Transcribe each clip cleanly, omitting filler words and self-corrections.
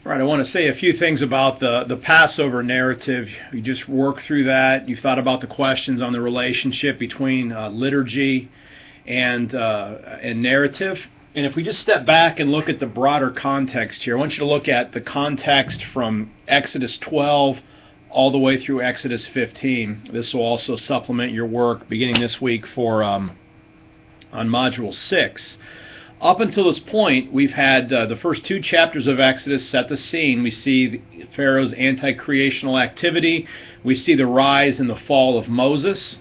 All right, I want to say a few things about the Passover narrative. You just worked through that. You thought about the questions on the relationship between liturgy and narrative. And if we just step back and look at the broader context here, I want you to look at the context from Exodus 12 all the way through Exodus 15. This will also supplement your work beginning this week for on Module 6. Up until this point, we've had the first two chapters of Exodus set the scene. We see Pharaoh's anti-creational activity. We see the rise and the fall of Moses.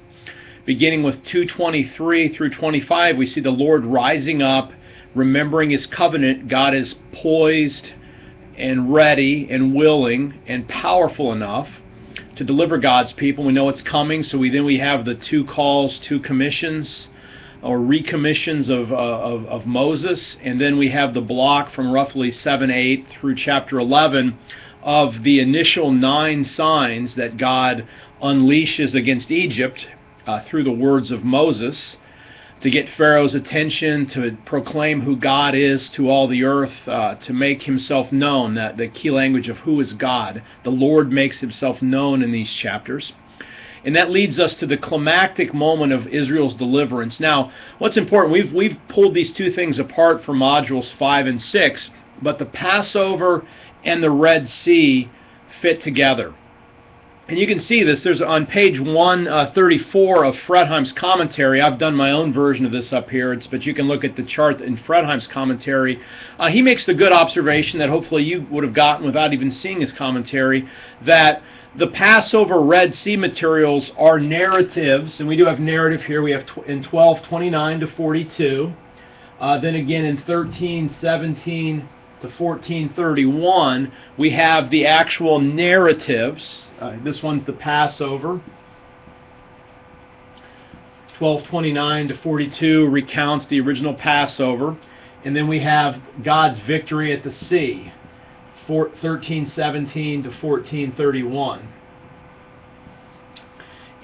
Beginning with 2:23 through 25, we see the Lord rising up, remembering His covenant. God is poised and ready and willing and powerful enough to deliver God's people. We know it's coming, so we have the two calls, two commissions, or recommissions of Moses, and then we have the block from roughly 7-8 through chapter 11 of the initial 9 signs that God unleashes against Egypt through the words of Moses to get Pharaoh's attention, to proclaim who God is to all the earth, to make Himself known, that the key language of who is God. The Lord makes Himself known in these chapters. And that leads us to the climactic moment of Israel's deliverance. Now, what's important, we've pulled these two things apart for modules 5 and 6, but the Passover and the Red Sea fit together. And you can see this. There's on page 134 of Fredheim's commentary. I've done my own version of this up here, but you can look at the chart in Fredheim's commentary. He makes the good observation that hopefully you would have gotten without even seeing his commentary, that the Passover Red Sea materials are narratives, and we do have narrative here. We have in 12:29 to 42, then again in 13:17 to 14:31, we have the actual narratives. This one's the Passover. 12:29 to 42 recounts the original Passover, and then we have God's victory at the sea. 13:17 to 14:31.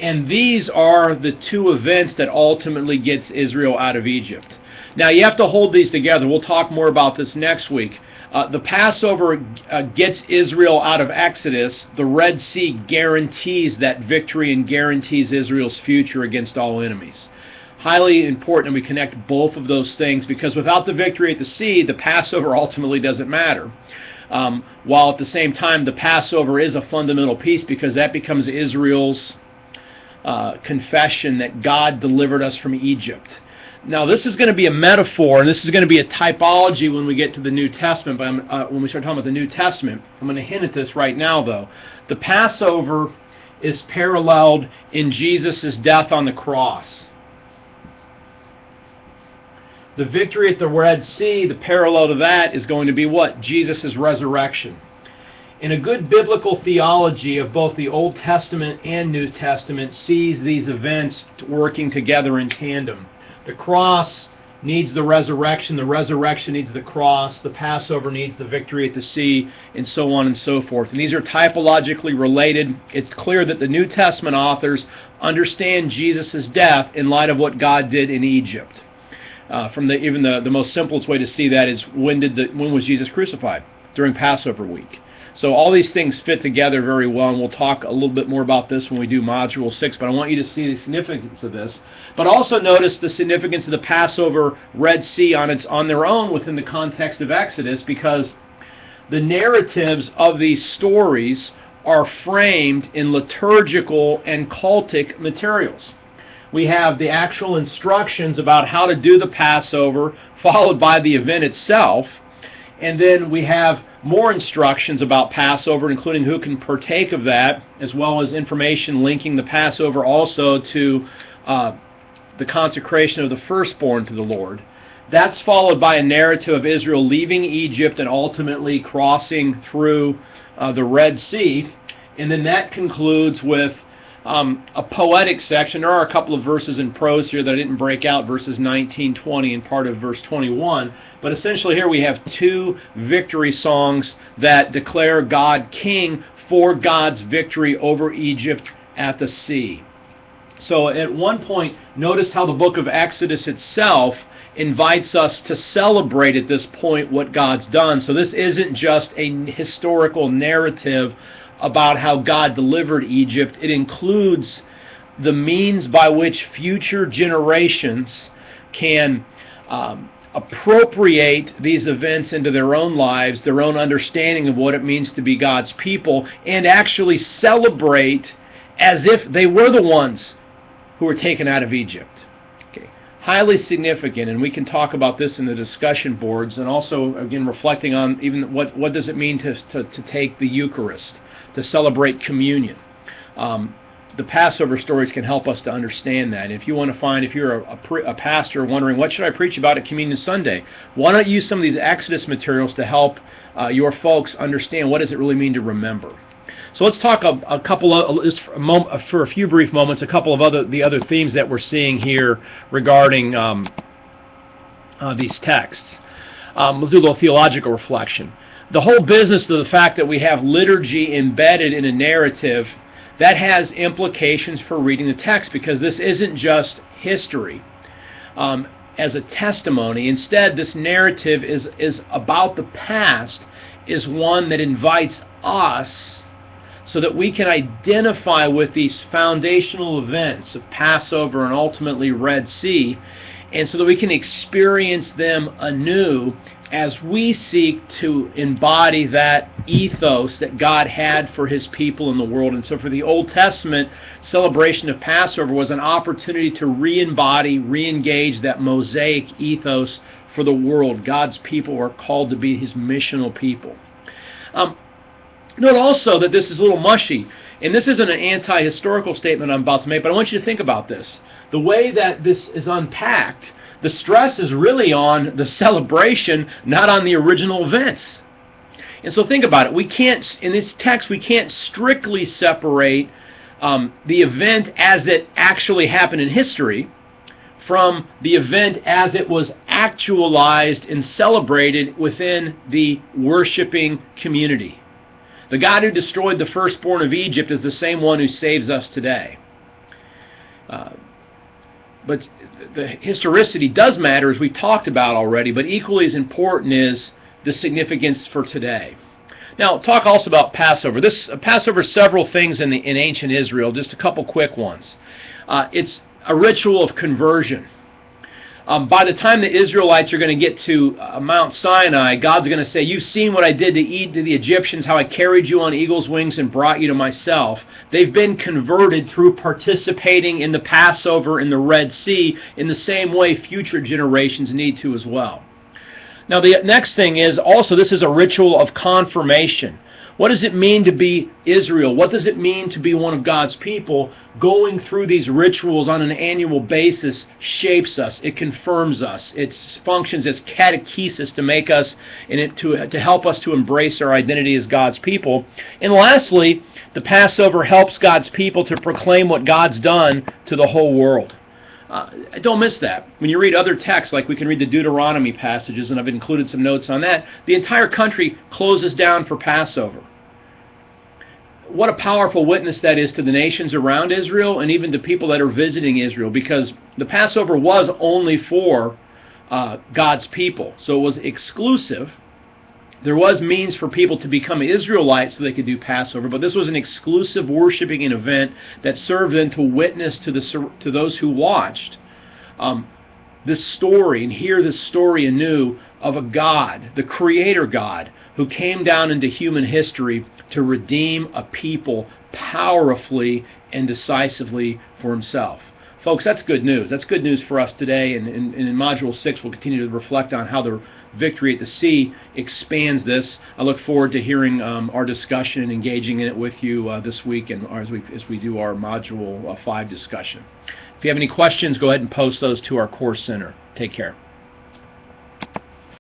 And these are the two events that ultimately gets Israel out of Egypt. Now you have to hold these together. We'll talk more about this next week. The Passover gets Israel out of Exodus. The Red Sea guarantees that victory and guarantees Israel's future against all enemies. Highly important that we connect both of those things, because without the victory at the sea, the Passover ultimately doesn't matter. While at the same time the Passover is a fundamental piece, because that becomes Israel's confession that God delivered us from Egypt. Now this is going to be a metaphor, and this is going to be a typology when we get to the New Testament, but when we start talking about the New Testament. I'm going to hint at this right now though. The Passover is paralleled in Jesus' death on the cross. The victory at the Red Sea, the parallel to that is going to be what? Jesus' resurrection. And a good biblical theology of both the Old Testament and New Testament sees these events working together in tandem. The cross needs the resurrection needs the cross, the Passover needs the victory at the sea, and so on and so forth. And these are typologically related. It's clear that the New Testament authors understand Jesus' death in light of what God did in Egypt. Even the most simplest way to see that is when was Jesus crucified? During Passover week. So all these things fit together very well, and we'll talk a little bit more about this when we do Module 6, but I want you to see the significance of this. But also notice the significance of the Passover Red Sea on their own within the context of Exodus, because the narratives of these stories are framed in liturgical and cultic materials. We have the actual instructions about how to do the Passover, followed by the event itself. And then we have more instructions about Passover, including who can partake of that, as well as information linking the Passover also to the consecration of the firstborn to the Lord. That's followed by a narrative of Israel leaving Egypt and ultimately crossing through the Red Sea. And then that concludes with a poetic section. There are a couple of verses in prose here that I didn't break out, verses 19, 20, and part of verse 21. But essentially here we have two victory songs that declare God king for God's victory over Egypt at the sea. So at one point, notice how the book of Exodus itself invites us to celebrate at this point what God's done. So this isn't just a historical narrative about how God delivered Egypt. It includes the means by which future generations can appropriate these events into their own lives, their own understanding of what it means to be God's people, and actually celebrate as if they were the ones who were taken out of Egypt. Okay. Highly significant, and we can talk about this in the discussion boards, and also, again, reflecting on even what does it mean to take the Eucharist, to celebrate communion. The Passover stories can help us to understand that. If you want to find, if you're a pastor wondering, what should I preach about at Communion Sunday? Why not use some of these Exodus materials to help your folks understand what does it really mean to remember? So let's talk a couple of, just for a few brief moments, a couple of the other themes that we're seeing here regarding these texts. Let's do a little theological reflection. The whole business of the fact that we have liturgy embedded in a narrative, that has implications for reading the text, because this isn't just history as a testimony. Instead, this narrative is about the past, is one that invites us so that we can identify with these foundational events of Passover and ultimately Red Sea, and so that we can experience them anew as we seek to embody that ethos that God had for His people in the world. And so for the Old Testament, celebration of Passover was an opportunity to re-embody, re-engage that Mosaic ethos for the world. God's people are called to be His missional people. Note also that this is a little mushy, and this isn't an anti-historical statement I'm about to make, but I want you to think about this. The way that this is unpacked, the stress is really on the celebration, not on the original events. And so think about it. We can't, in this text, we can't strictly separate the event as it actually happened in history from the event as it was actualized and celebrated within the worshiping community. The God who destroyed the firstborn of Egypt is the same one who saves us today. But the historicity does matter, as we talked about already, but equally as important is the significance for today. Now, talk also about Passover. Passover is several things in ancient Israel, just a couple quick ones. It's a ritual of conversion. By the time the Israelites are going to get to Mount Sinai, God's going to say, "You've seen what I did to the Egyptians, how I carried you on eagle's wings and brought you to myself." They've been converted through participating in the Passover in the Red Sea in the same way future generations need to as well. Now the next thing is also, this is a ritual of confirmation. What does it mean to be Israel? What does it mean to be one of God's people? Going through these rituals on an annual basis shapes us. It confirms us. It functions as catechesis to make us, and to help us to embrace our identity as God's people. And lastly, the Passover helps God's people to proclaim what God's done to the whole world. Don't miss that. When you read other texts, like we can read the Deuteronomy passages, and I've included some notes on that, the entire country closes down for Passover. What a powerful witness that is to the nations around Israel, and even to people that are visiting Israel, because the Passover was only for God's people. So it was exclusive. There was means for people to become Israelites so they could do Passover, but this was an exclusive worshiping event that served then to witness to those who watched this story and hear this story anew of a God, the Creator God, who came down into human history to redeem a people powerfully and decisively for Himself. Folks, that's good news. That's good news for us today, and in Module 6 we'll continue to reflect on how the victory at the sea expands this. I look forward to hearing our discussion and engaging in it with you this week, and as we do our Module 5 discussion. If you have any questions, go ahead and post those to our Course Center. Take care.